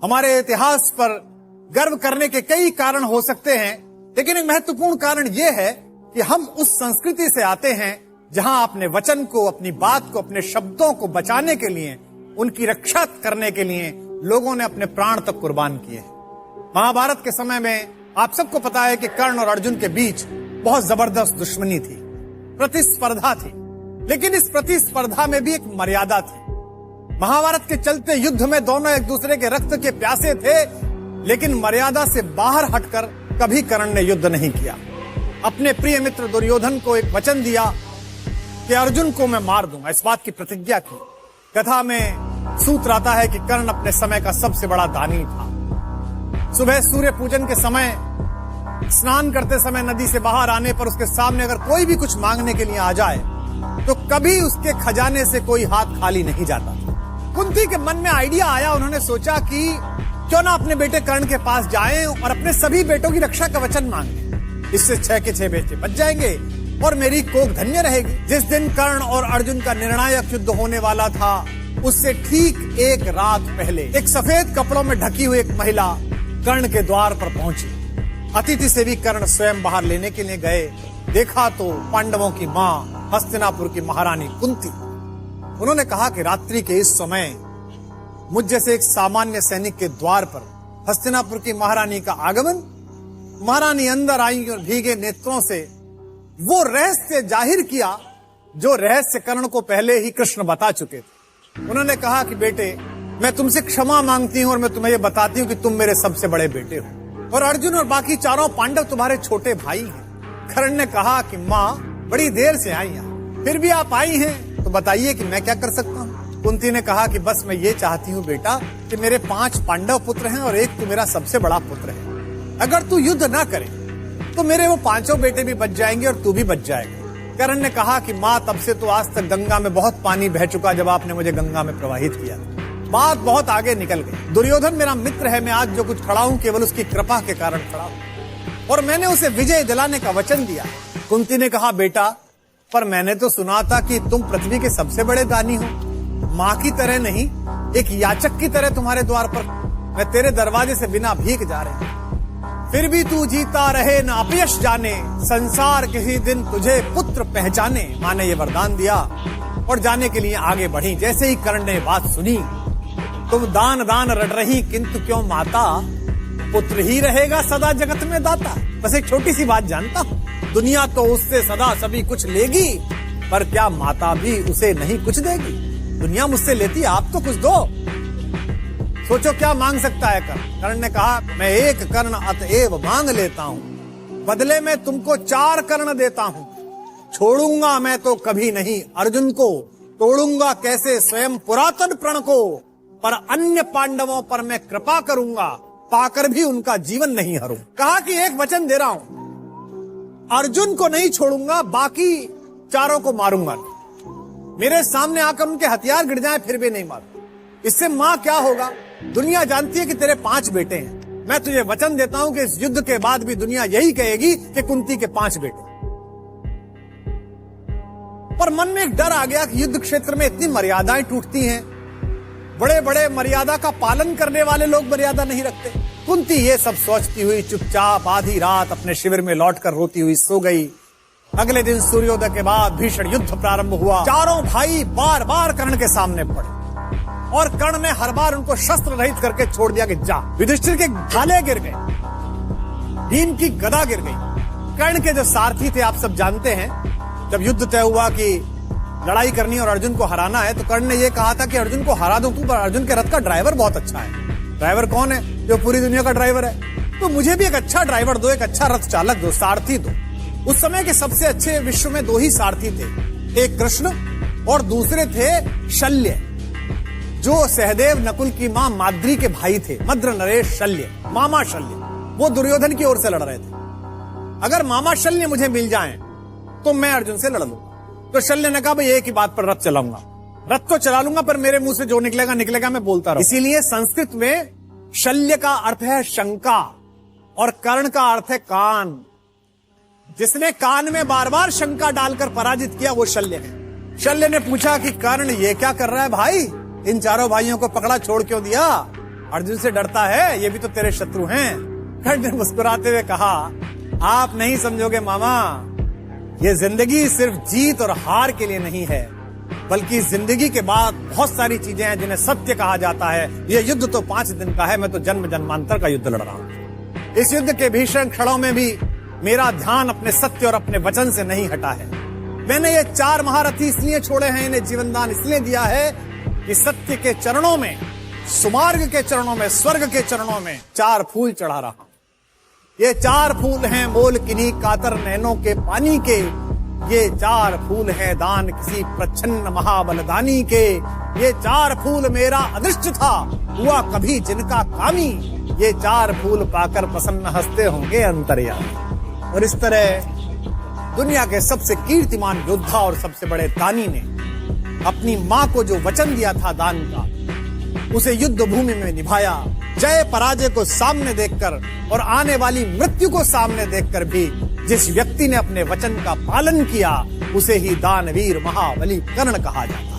हमारे इतिहास पर गर्व करने के कई कारण हो सकते हैं, लेकिन एक महत्वपूर्ण कारण यह है कि हम उस संस्कृति से आते हैं जहां अपने वचन को, अपनी बात को, अपने शब्दों को बचाने के लिए, उनकी रक्षा करने के लिए लोगों ने अपने प्राण तक कुर्बान किए। महाभारत के समय में आप सबको पता है कि कर्ण और अर्जुन के बीच बहुत जबरदस्त दुश्मनी थी, प्रतिस्पर्धा थी, लेकिन इस प्रतिस्पर्धा में भी एक मर्यादा थी। महाभारत के चलते युद्ध में दोनों एक दूसरे के रक्त के प्यासे थे, लेकिन मर्यादा से बाहर हटकर कभी कर्ण ने युद्ध नहीं किया। अपने प्रिय मित्र दुर्योधन को एक वचन दिया कि अर्जुन को मैं मार दूंगा, इस बात की प्रतिज्ञा की। कथा में सूत्र आता है कि कर्ण अपने समय का सबसे बड़ा दानी था। सुबह सूर्य पूजन के समय स्नान करते समय नदी से बाहर आने पर उसके सामने अगर कोई भी कुछ मांगने के लिए आ जाए तो कभी उसके खजाने से कोई हाथ खाली नहीं जाता। कुंती के मन में आइडिया आया, उन्होंने सोचा कि क्यों ना अपने बेटे कर्ण के पास जाएं और अपने सभी बेटों की रक्षा का वचन मांगे। इससे 6 के 6 बेटे बच जाएंगे और मेरी कोख धन्य रहेगी। जिस दिन कर्ण और अर्जुन का निर्णायक युद्ध होने वाला था, उससे ठीक एक रात पहले एक सफेद कपड़ों में ढकी हुई एक महिला कर्ण के द्वार पर पहुंची। अतिथि से भी कर्ण स्वयं बाहर लेने के लिए गए। देखा तो पांडवों की मां, हस्तिनापुर की महारानी कुंती। उन्होंने कहा कि रात्रि के इस समय मुझ जैसे एक सामान्य सैनिक के द्वार पर हस्तिनापुर की महारानी का आगमन। महारानी अंदर आई और भीगे नेत्रों से वो रहस्य जाहिर किया जो रहस्य कर्ण को पहले ही कृष्ण बता चुके थे। उन्होंने कहा कि बेटे, मैं तुमसे क्षमा मांगती हूं और मैं तुम्हें यह बताती हूं कि तुम मेरे सबसे बड़े बेटे हो और अर्जुन और बाकी चारों पांडव तुम्हारे छोटे भाई हैं। कर्ण ने कहा कि माँ, बड़ी देर से आई हैं, फिर भी आप आई हैं तो बताइए कि मैं क्या कर सकता हूँ। कुंती ने कहा कि बस मैं ये चाहती हूँ बेटा कि मेरे 5 पांडव पुत्र हैं और एक तू मेरा सबसे बड़ा पुत्र है। अगर तू युद्ध ना करे तो मेरे वो 5 बेटे भी बच जाएंगे और तू भी बच जाएगा। कर्ण ने कहा कि माँ, तब से तो आज तक गंगा में बहुत पानी बह चुका जब आपने मुझे गंगा में प्रवाहित किया। बात बहुत आगे निकल गई। दुर्योधन मेरा मित्र है, मैं आज जो कुछ खड़ा हूं केवल उसकी कृपा के कारण खड़ा हूं और मैंने उसे विजय दिलाने का वचन दिया। कुंती ने कहा बेटा, पर मैंने तो सुना था कि तुम पृथ्वी के सबसे बड़े दानी हो। माँ की तरह नहीं, एक याचक की तरह तुम्हारे द्वार पर मैं तेरे दरवाजे से बिना भीख जा रही हूं। फिर भी तू जीता रहे न अपयश जाने, संसार किसी दिन तुझे पुत्र पहचाने। माँ ने ये वरदान दिया और जाने के लिए आगे बढ़ी। जैसे ही कर्ण ने बात सुनी, तुम दान दान रट रही किंतु क्यों माता, पुत्र ही रहेगा सदा जगत में दाता। बस एक छोटी सी बात जानता हूं, दुनिया तो उससे सदा सभी कुछ लेगी, पर क्या माता भी उसे नहीं कुछ देगी। दुनिया मुझसे लेती, आप तो कुछ दो। सोचो क्या मांग सकता है कर्ण। कर्ण ने कहा, मैं एक कर्ण अतएव मांग लेता हूं, बदले में तुमको 4 कर्ण देता हूं। छोड़ूंगा मैं तो कभी नहीं अर्जुन को, तोड़ूंगा कैसे स्वयं पुरातन प्रण को, पर अन्य पांडवों पर मैं कृपा करूंगा, पाकर भी उनका जीवन नहीं हरूं। कहा कि एक वचन दे रहा हूं, अर्जुन को नहीं छोड़ूंगा, बाकी 4 को मारूंगा। मेरे सामने आकर उनके हथियार गिर जाएं फिर भी नहीं मारूं। इससे मां क्या होगा? दुनिया जानती है कि तेरे 5 बेटे हैं। मैं तुझे वचन देता हूं कि इस युद्ध के बाद भी दुनिया यही कहेगी कि कुंती के 5 बेटे। पर मन में एक डर आ गया कि युद्ध क्षेत्र में इतनी मर्यादाएं टूटती हैं, बड़े बड़े मर्यादा का पालन करने वाले लोग मर्यादा नहीं रखते। कुंती ये सब सोचती हुई चुपचाप आधी रात अपने शिविर में लौटकर रोती हुई सो गई। अगले दिन सूर्योदय के बाद भीषण युद्ध प्रारंभ हुआ। चारों भाई बार बार कर्ण के सामने पड़े और कर्ण ने हर बार उनको शस्त्र रहित करके छोड़ दिया कि जा। युधिष्ठिर के भाले गिर गए, भीम की गदा गिर गई। कर्ण के जो सारथी थे आप सब जानते हैं, जब युद्ध तय हुआ कि लड़ाई करनी और अर्जुन को हराना है तो कर्ण ने यह कहा था कि अर्जुन को हरा दूं तू, पर अर्जुन के रथ का ड्राइवर बहुत अच्छा है। ड्राइवर कौन है? जो पूरी दुनिया का ड्राइवर है। तो मुझे भी एक अच्छा ड्राइवर दो, एक अच्छा रथ चालक दो, सारथी दो। उस समय के सबसे अच्छे विश्व में 2 ही सारथी थे, एक कृष्ण और दूसरे थे शल्य, जो सहदेव नकुल की मां माद्री के भाई थे। मद्र नरेश शल्य, मामा शल्य, वो दुर्योधन की ओर से लड़ रहे थे। अगर मामा शल्य मुझे मिल जाएं तो मैं अर्जुन से लड़ लूंगा। तो शल्य ने कहा, भाई एक ही बात पर रथ चलाऊंगा, रथ को चला लूंगा, पर मेरे मुंह से जो निकलेगा निकलेगा, मैं बोलता रहूं। इसीलिए संस्कृत में शल्य का अर्थ है शंका और कर्ण का अर्थ है कान। जिसने कान में बार बार शंका डालकर पराजित किया वो शल्य है। शल्य ने पूछा कि कर्ण ये क्या कर रहा है भाई, इन चारों भाइयों को पकड़ा छोड़ क्यों दिया? अर्जुन से डरता है, ये भी तो तेरे शत्रु हैं। कर्ण ने मुस्कुराते हुए कहा, आप नहीं समझोगे मामा, ये जिंदगी सिर्फ जीत और हार के लिए नहीं है, बल्कि जिंदगी के बाद बहुत सारी चीजें हैं जिन्हें सत्य कहा जाता है। ये युद्ध तो 5 दिन का है, मैं तो जन्म जन्मांतर का युद्ध लड़ रहा हूं। इस युद्ध के भीषण क्षणों में भी मेरा ध्यान अपने सत्य और अपने वचन से नहीं हटा है। मैंने ये 4 महारथी इसलिए छोड़े हैं, इन्हें जीवनदान इसलिए दिया है कि सत्य के चरणों में, सुमार्ग के चरणों में, स्वर्ग के चरणों में 4 फूल चढ़ा रहा हूं। ये 4 फूल हैं मोल किन्हीं कातर नैनों के पानी के, ये 4 फूल हैं दान किसी प्रच्छन्न महाबलदानी के, ये 4 फूल मेरा अदृष्ट था हुआ कभी जिनका कामी, ये 4 फूल पाकर प्रसन्न हंसते होंगे अंतर्यामी। और इस तरह दुनिया के सबसे कीर्तिमान योद्धा और सबसे बड़े दानी ने अपनी मां को जो वचन दिया था दान का, उसे युद्ध भूमि में निभाया। जय पराजय को सामने देखकर और आने वाली मृत्यु को सामने देखकर भी जिस व्यक्ति ने अपने वचन का पालन किया, उसे ही दानवीर महाबली कर्ण कहा जाता है।